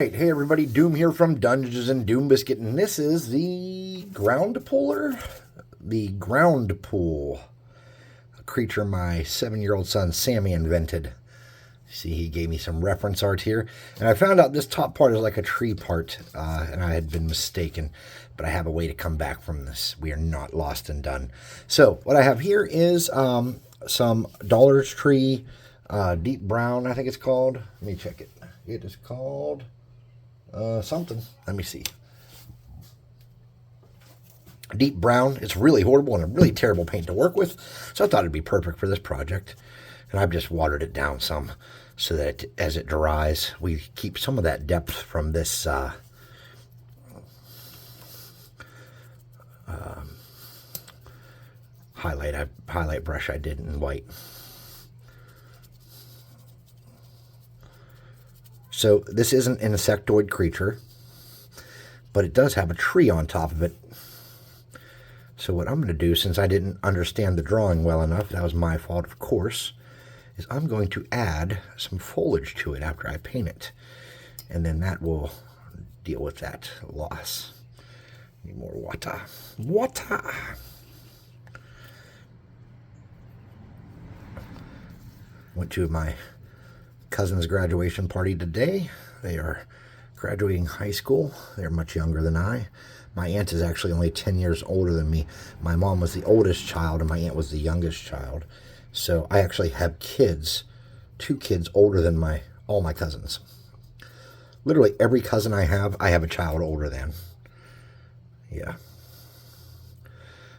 Hey everybody, Doom here from Dungeons and Doom Biscuit, and this is the ground puller, the ground pool, a creature my 7-year-old son Sammy invented. See, he gave me some reference art here, and I found out this top part is like a tree part, and I had been mistaken, but I have a way to come back from this. We are not lost and done. So what I have here is some Dollar Tree deep brown, I think it's called. Let me check it. It is called something. Let me see. Deep brown. It's really horrible and a really terrible paint to work with, so I thought it'd be perfect for this project. And I've just watered it down some so that as it dries, we keep some of that depth from this highlight brush I did in white. So this isn't an insectoid creature, but it does have a tree on top of it. So what I'm going to do, since I didn't understand the drawing well enough, that was my fault of course, is I'm going to add some foliage to it after I paint it. And then that will deal with that loss. Need more water. Water! Went to my cousin's graduation party today. They are graduating high school. They're much younger than I. My aunt is actually only 10 years older than me. My mom was the oldest child and my aunt was the youngest child. So I actually have kids, 2 kids older than all my cousins. Literally every cousin I have a child older than. Yeah.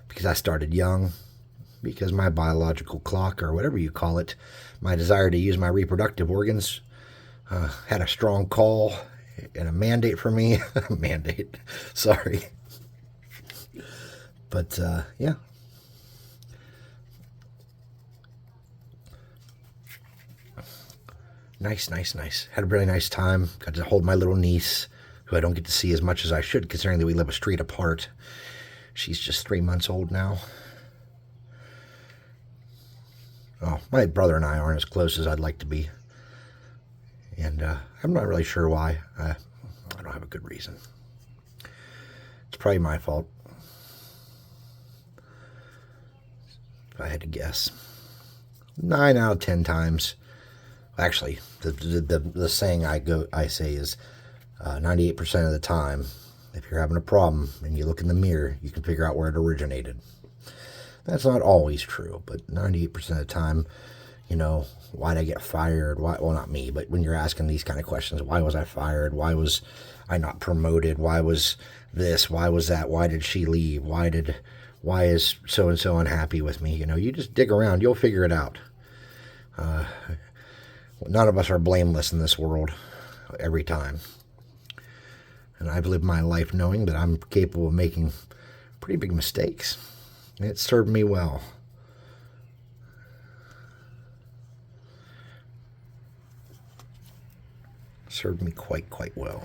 Because I started young. Because my biological clock, or whatever you call it, my desire to use my reproductive organs had a strong call and a mandate for me. Mandate, sorry. But, yeah. Nice. Had a really nice time. Got to hold my little niece, who I don't get to see as much as I should, considering that we live a street apart. She's just 3 months old now. Oh, my brother and I aren't as close as I'd like to be. And I'm not really sure why. I don't have a good reason. It's probably my fault. If I had to guess. 9 out of 10 times. Actually, the saying I say is 98% of the time, if you're having a problem and you look in the mirror, you can figure out where it originated. That's not always true, but 98% of the time, you know, why'd I get fired? Why? Well, not me, but when you're asking these kind of questions, why was I fired? Why was I not promoted? Why was this? Why was that? Why did she leave? Why is so-and-so unhappy with me? You know, you just dig around, you'll figure it out. None of us are blameless in this world every time. And I've lived my life knowing that I'm capable of making pretty big mistakes. It served me well. Served me quite well.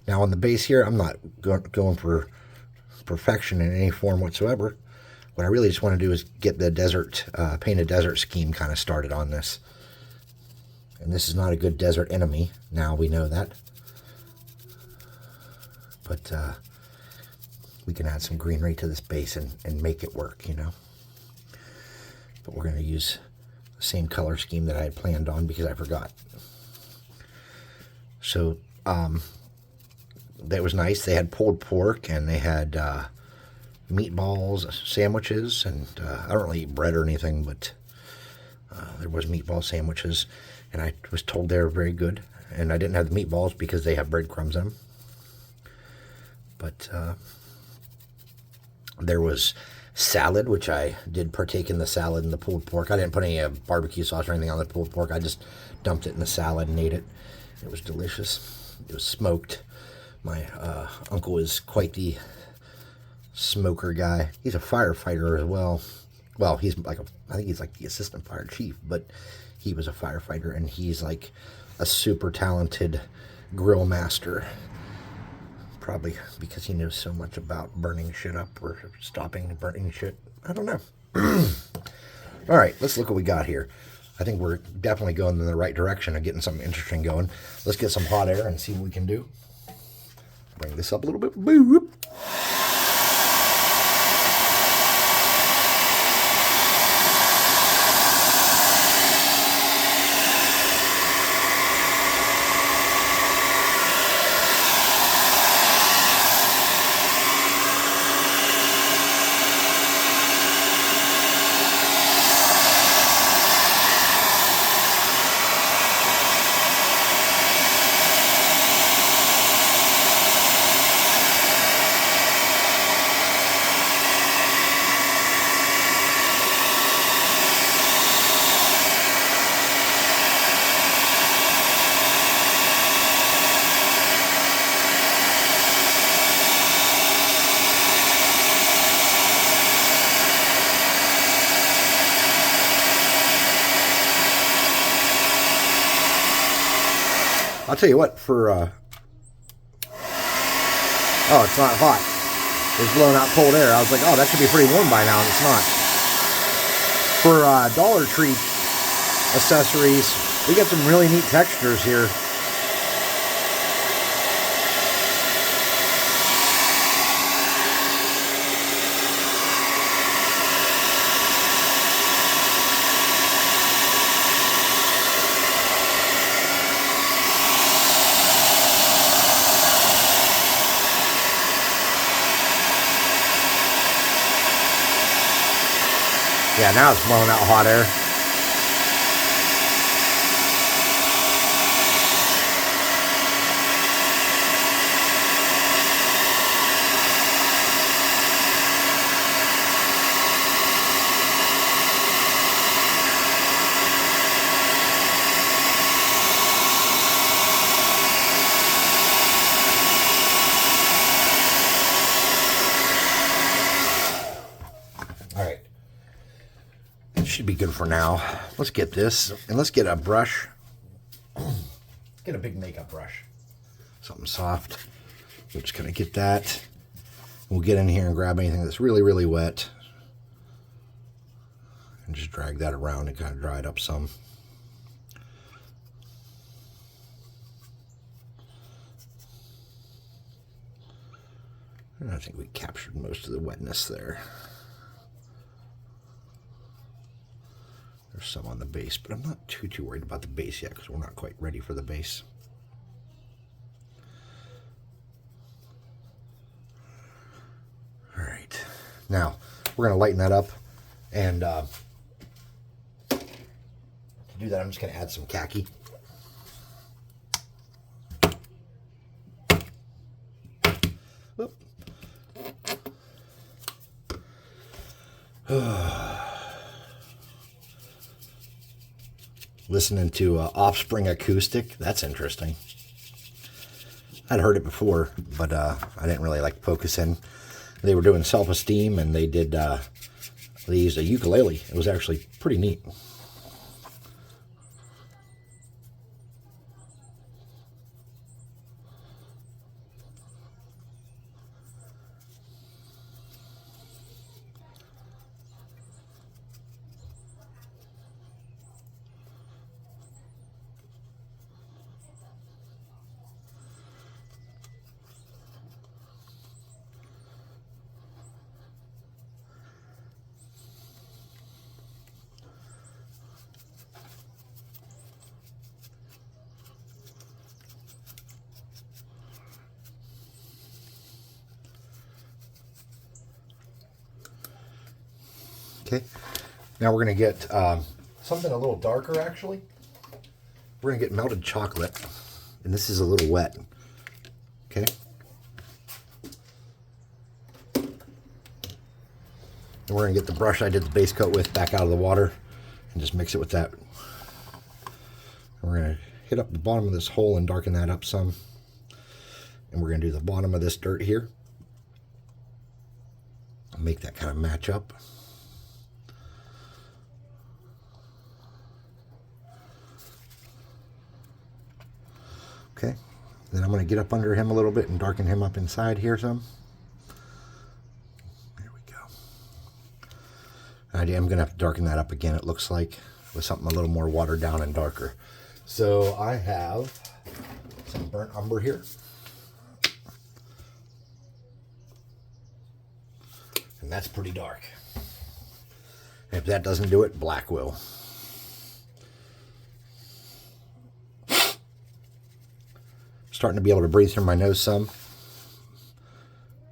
Now on the base here, I'm not going for perfection in any form whatsoever. What I really just want to do is get the desert, paint a desert scheme kind of started on this. And this is not a good desert enemy. Now we know that. But we can add some greenery to this base and make it work, you know. But we're going to use the same color scheme that I had planned on because I forgot. So that was nice. They had pulled pork and they had meatballs, sandwiches, and I don't really eat bread or anything, but there was meatball sandwiches, and I was told they were very good. And I didn't have the meatballs because they have breadcrumbs in them. But there was salad, which I did partake in the salad and the pulled pork. I didn't put any barbecue sauce or anything on the pulled pork. I just dumped it in the salad and ate it. It was delicious. It was smoked. My uncle is quite the smoker guy. He's a firefighter as well. Well, he's like I think he's like the assistant fire chief, but he was a firefighter, and he's like a super talented grill master. Probably because he knows so much about burning shit up or stopping burning shit. I don't know. All right, let's look what we got here. I think we're definitely going in the right direction of getting something interesting going. Let's get some hot air and see what we can do. Bring this up a little bit. Boop. I'll tell you what, for, oh, it's not hot. It's blowing out cold air. I was like, oh, that should be pretty warm by now, and it's not. For Dollar Tree accessories, we got some really neat textures here. Yeah, now it's blowing out hot air. Should be good for now. Let's get this, and let's get a brush. Get a big makeup brush. Something soft. We're just going to get that. We'll get in here and grab anything that's really, really wet. And just drag that around and kind of dry it up some. And I think we captured most of the wetness there. There's some on the base, but I'm not too worried about the base yet because we're not quite ready for the base. All right, now we're going to lighten that up, and to do that, I'm just going to add some khaki. Whoop. Listening to Offspring acoustic, that's interesting. I'd heard it before, but I didn't really like focus in. They were doing Self-Esteem, and they used a ukulele. It was actually pretty neat. Okay, now we're going to get something a little darker, actually. We're going to get melted chocolate, and this is a little wet. Okay. And we're going to get the brush I did the base coat with back out of the water and just mix it with that. And we're going to hit up the bottom of this hole and darken that up some. And we're going to do the bottom of this dirt here. Make that kind of match up. Okay, then I'm going to get up under him a little bit and darken him up inside here some. There we go. I am going to have to darken that up again, it looks like. with something a little more watered down and darker. So I have some burnt umber here. And that's pretty dark. And if that doesn't do it, black will. Starting to be able to breathe through my nose some.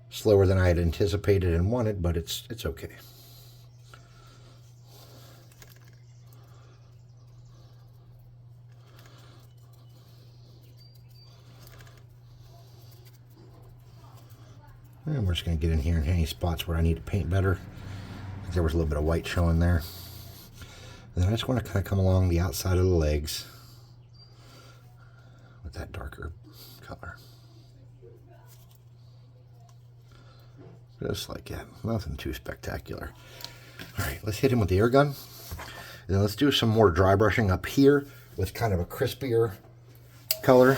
Slower than I had anticipated and wanted, but it's okay. And we're just going to get in here in any spots where I need to paint better. There was a little bit of white showing there. And then I just want to kind of come along the outside of the legs with that darker color. Just like that. Nothing too spectacular. Alright, let's hit him with the air gun. And then let's do some more dry brushing up here with kind of a crispier color.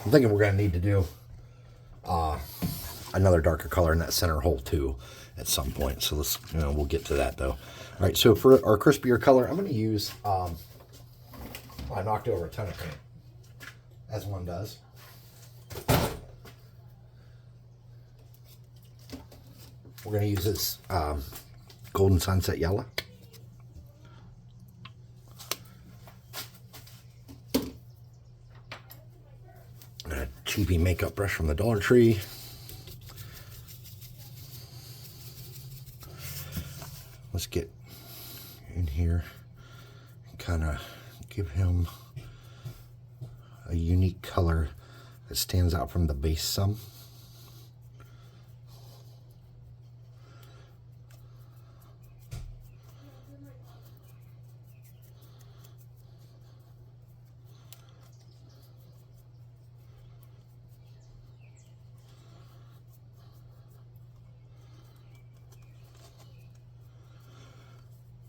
I'm thinking we're going to need to do another darker color in that center hole too at some point. So let's, we'll get to that though. All right, so for our crispier color, I'm going to use, I knocked over a ton of paint, as one does. We're going to use this Golden Sunset Yellow. A cheapy makeup brush from the Dollar Tree. Let's get in here and kind of give him a unique color that stands out from the base some.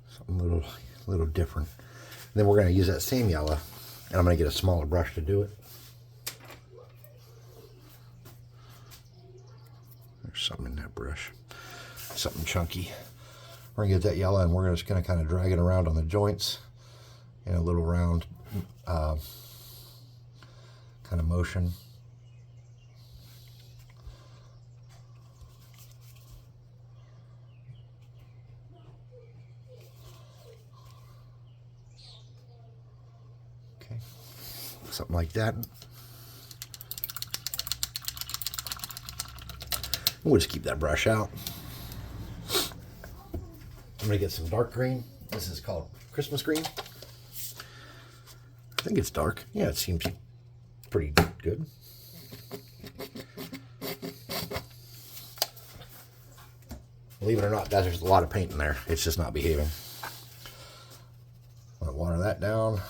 Something a little different. And then we're going to use that same yellow, and I'm going to get a smaller brush to do it. There's something in that brush, something chunky. We're going to get that yellow, and we're just going to kind of drag it around on the joints in a little round kind of motion. Something like that. We'll just keep that brush out. I'm going to get some dark green. This is called Christmas green. I think it's dark. Yeah, it seems pretty good. Believe it or not, there's a lot of paint in there. It's just not behaving. I'm going to water that down.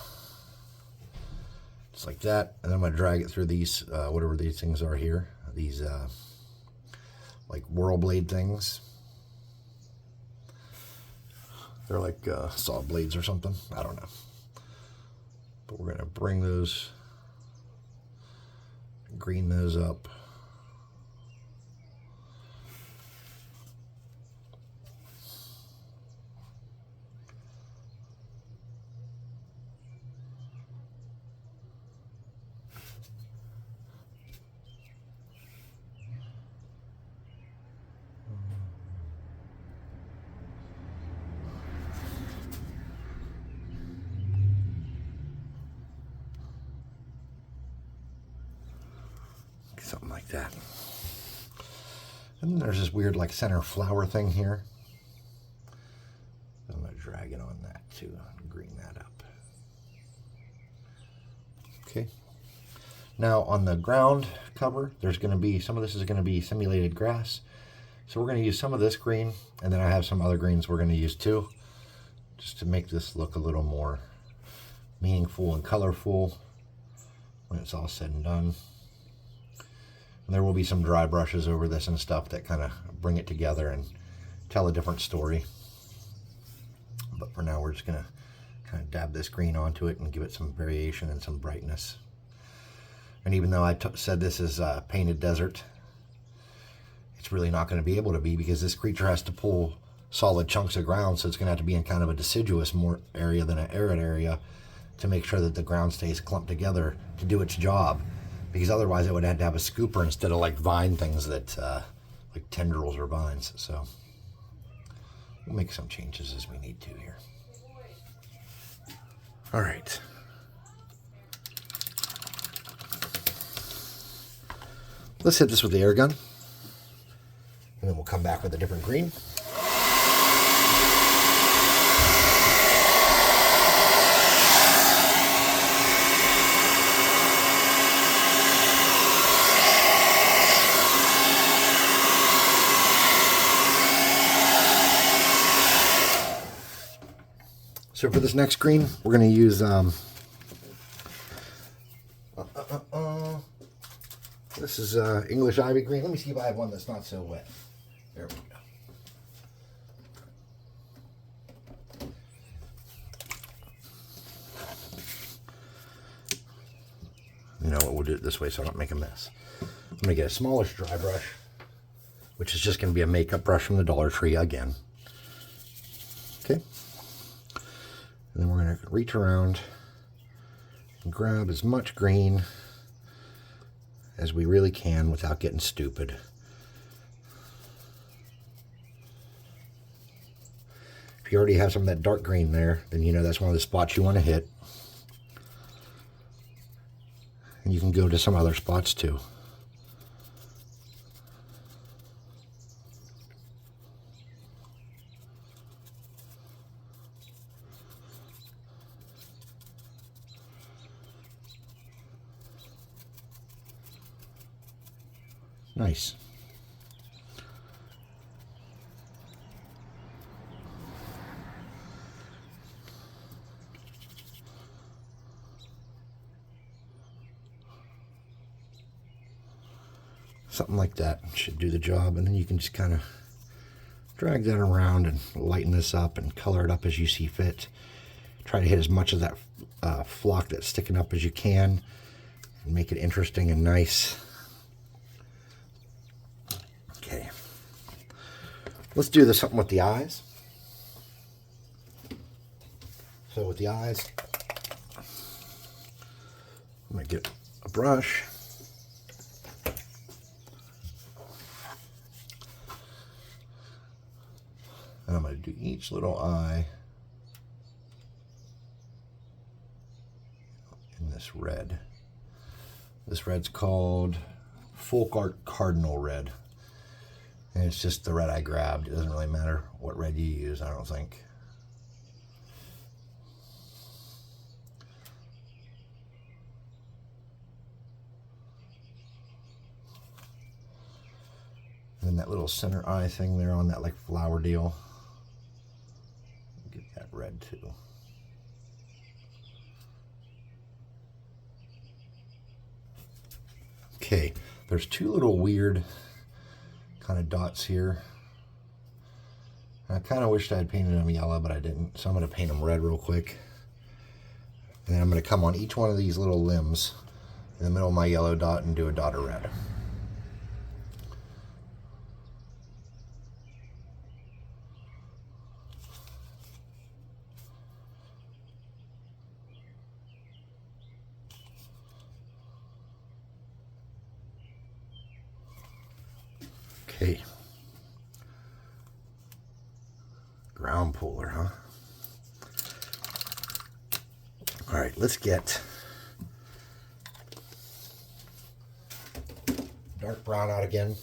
Just like that, and then I'm going to drag it through these, whatever these things are here, these like whirl blade things. They're like saw blades or something, I don't know. But we're going to bring those, green those up. Something like that. And then there's this weird like center flower thing here. I'm going to drag it on that too and green that up. Okay. Now on the ground cover, there's going to be, some of this is going to be simulated grass. So we're going to use some of this green, and then I have some other greens we're going to use too, just to make this look a little more meaningful and colorful. when it's all said and done. And there will be some dry brushes over this and stuff that kind of bring it together and tell a different story. But for now, we're just going to kind of dab this green onto it and give it some variation and some brightness. And even though I said this is painted desert, it's really not going to be able to be, because this creature has to pull solid chunks of ground, so it's going to have to be in kind of a deciduous more area than an arid area to make sure that the ground stays clumped together to do its job, because otherwise it would have to have a scooper instead of like vine things that like tendrils or vines. So we'll make some changes as we need to here. All right. Let's hit this with the air gun, and then we'll come back with a different green. So for this next green, we're going to use this is English Ivy green. Let me see if I have one that's not so wet. There we go. You know what, we'll do it this way so I don't make a mess. I'm going to get a smallish dry brush, which is just going to be a makeup brush from the Dollar Tree again. Okay. And then we're going to reach around and grab as much green as we really can without getting stupid. If you already have some of that dark green there, then you know that's one of the spots you want to hit. And you can go to some other spots too. Nice. Something like that should do the job, and then you can just kind of drag that around and lighten this up and color it up as you see fit. Try to hit as much of that flock that's sticking up as you can and make it interesting and nice. Okay, let's do this something with the eyes. So with the eyes, I'm going to get a brush. And I'm going to do each little eye in this red. This red's called Folk Art Cardinal Red. And it's just the red I grabbed. It doesn't really matter what red you use, I don't think. And then that little center eye thing there on that like flower deal. Get that red too. Okay, there's two little weird kind of dots here. I kind of wished I had painted them yellow, but I didn't. So I'm going to paint them red real quick. And then I'm going to come on each one of these little limbs in the middle of my yellow dot and do a dot of red. Okay. Ground puller, huh? All right, let's get dark brown out again.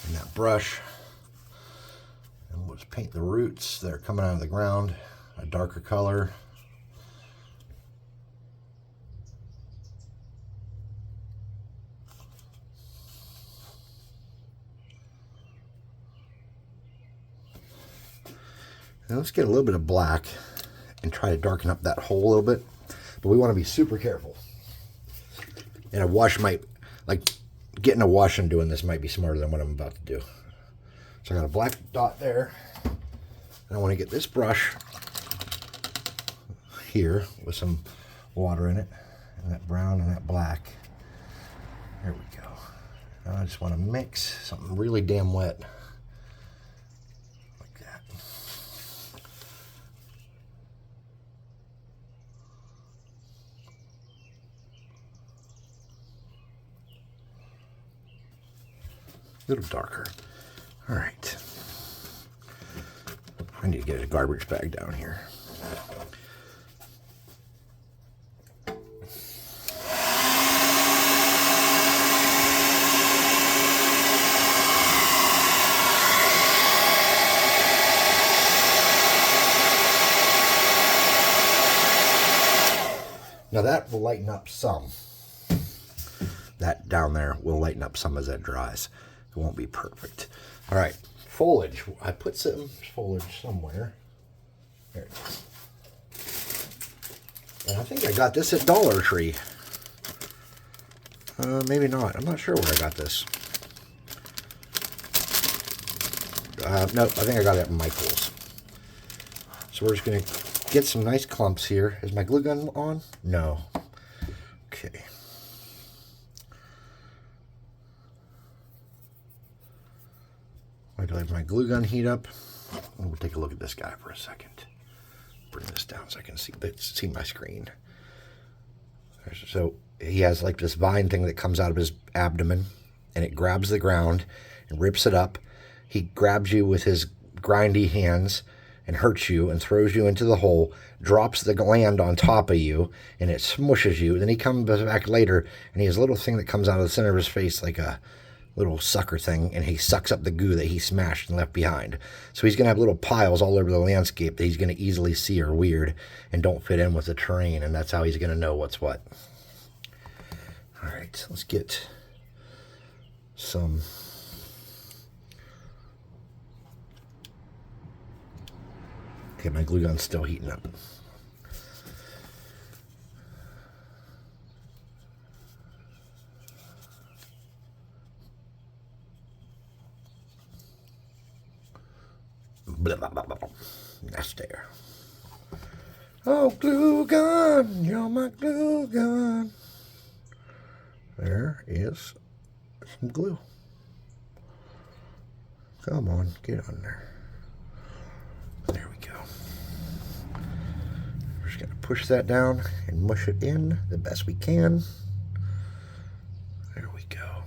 And that brush. And let's paint the roots that are coming out of the ground a darker color. Now let's get a little bit of black and try to darken up that hole a little bit. But we want to be super careful. And a wash might, like getting a wash and doing this might be smarter than what I'm about to do. So I got a black dot there. And I want to get this brush here with some water in it. And that brown and that black. There we go. Now I just want to mix something really damn wet. Like that. A little darker. All right. I need to get a garbage bag down here. Now that will lighten up some. That down there will lighten up some as that dries. It won't be perfect. All right, foliage. I put some foliage somewhere. There it is. And I think I got this at Dollar Tree. Maybe not. I'm not sure where I got this. Nope, I think I got it at Michael's. So we're just going to get some nice clumps here. Is my glue gun on? No. Okay. I'm going to let my glue gun heat up. We'll take a look at this guy for a second. Bring this down so I can see my screen. So he has like this vine thing that comes out of his abdomen, and it grabs the ground and rips it up. He grabs you with his grindy hands and hurts you and throws you into the hole, drops the land on top of you, and it smushes you. Then he comes back later, and he has a little thing that comes out of the center of his face like a little sucker thing, and he sucks up the goo that he smashed and left behind. So he's going to have little piles all over the landscape that he's going to easily see are weird and don't fit in with the terrain, and that's how he's going to know what's what. All right, let's get some... Okay, my glue gun's still heating up. Blah, blah, blah, blah. That's there. Oh, glue gun, you're my glue gun. There is some glue. Come on, get on there. There we go. We're just going to push that down and mush it in the best we can. There we go.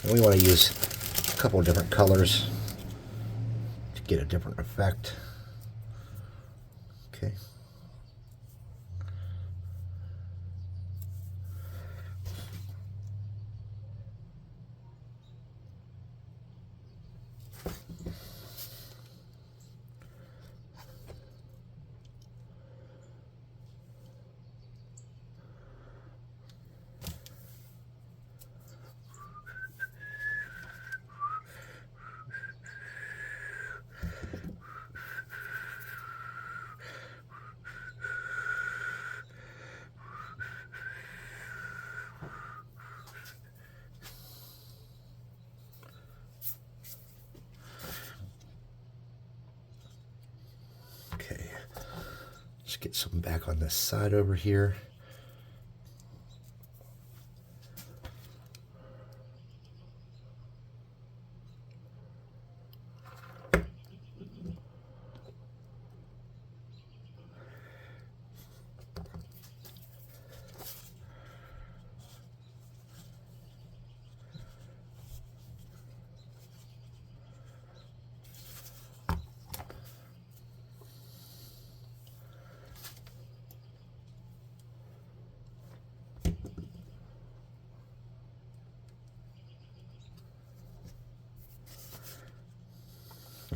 And we want to use a couple of different colors to get a different effect. Okay. Okay, let's get some back on this side over here.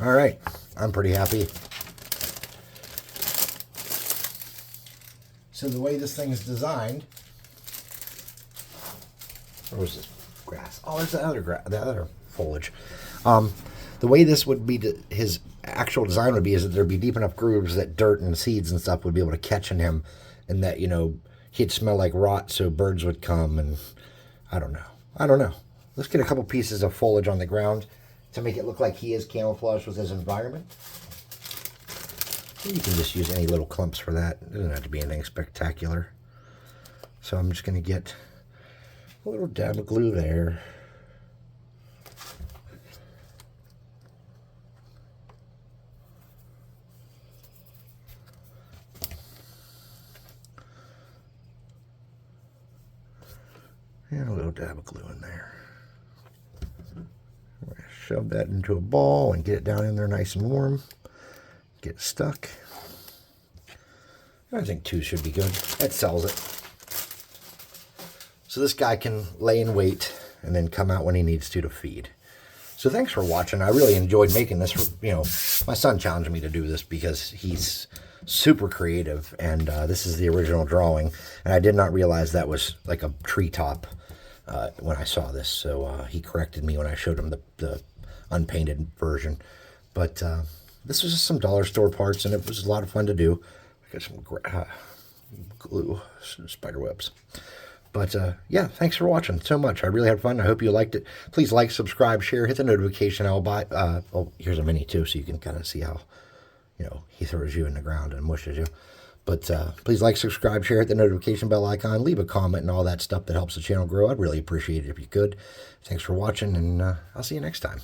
All right, I'm pretty happy. So the way this thing is designed, where was this grass. Oh, there's the other foliage. The way this would be, his actual design would be, is that there'd be deep enough grooves that dirt and seeds and stuff would be able to catch in him, and that, you know, he'd smell like rot, so birds would come, and I don't know. Let's get a couple pieces of foliage on the ground to make it look like he is camouflaged with his environment. You can just use any little clumps for that. It doesn't have to be anything spectacular. So I'm just going to get a little dab of glue there. And a little dab of glue in there. Shove that into a ball and get it down in there nice and warm. Get it stuck. I think 2 should be good. That sells it. So this guy can lay in wait and then come out when he needs to feed. So thanks for watching. I really enjoyed making this. You know, my son challenged me to do this because he's super creative, and this is the original drawing. And I did not realize that was like a treetop when I saw this. So he corrected me when I showed him the unpainted version. But this was just some dollar store parts, and it was a lot of fun to do. I got some glue, some spider webs. But yeah, thanks for watching so much. I really had fun. I hope you liked it. Please like, subscribe, share, hit the notification bell. Oh, here's a mini too, so you can kind of see how, you know, he throws you in the ground and mushes you. But please like, subscribe, share, hit the notification bell icon, leave a comment and all that stuff that helps the channel grow. I'd really appreciate it if you could. Thanks for watching, and I'll see you next time.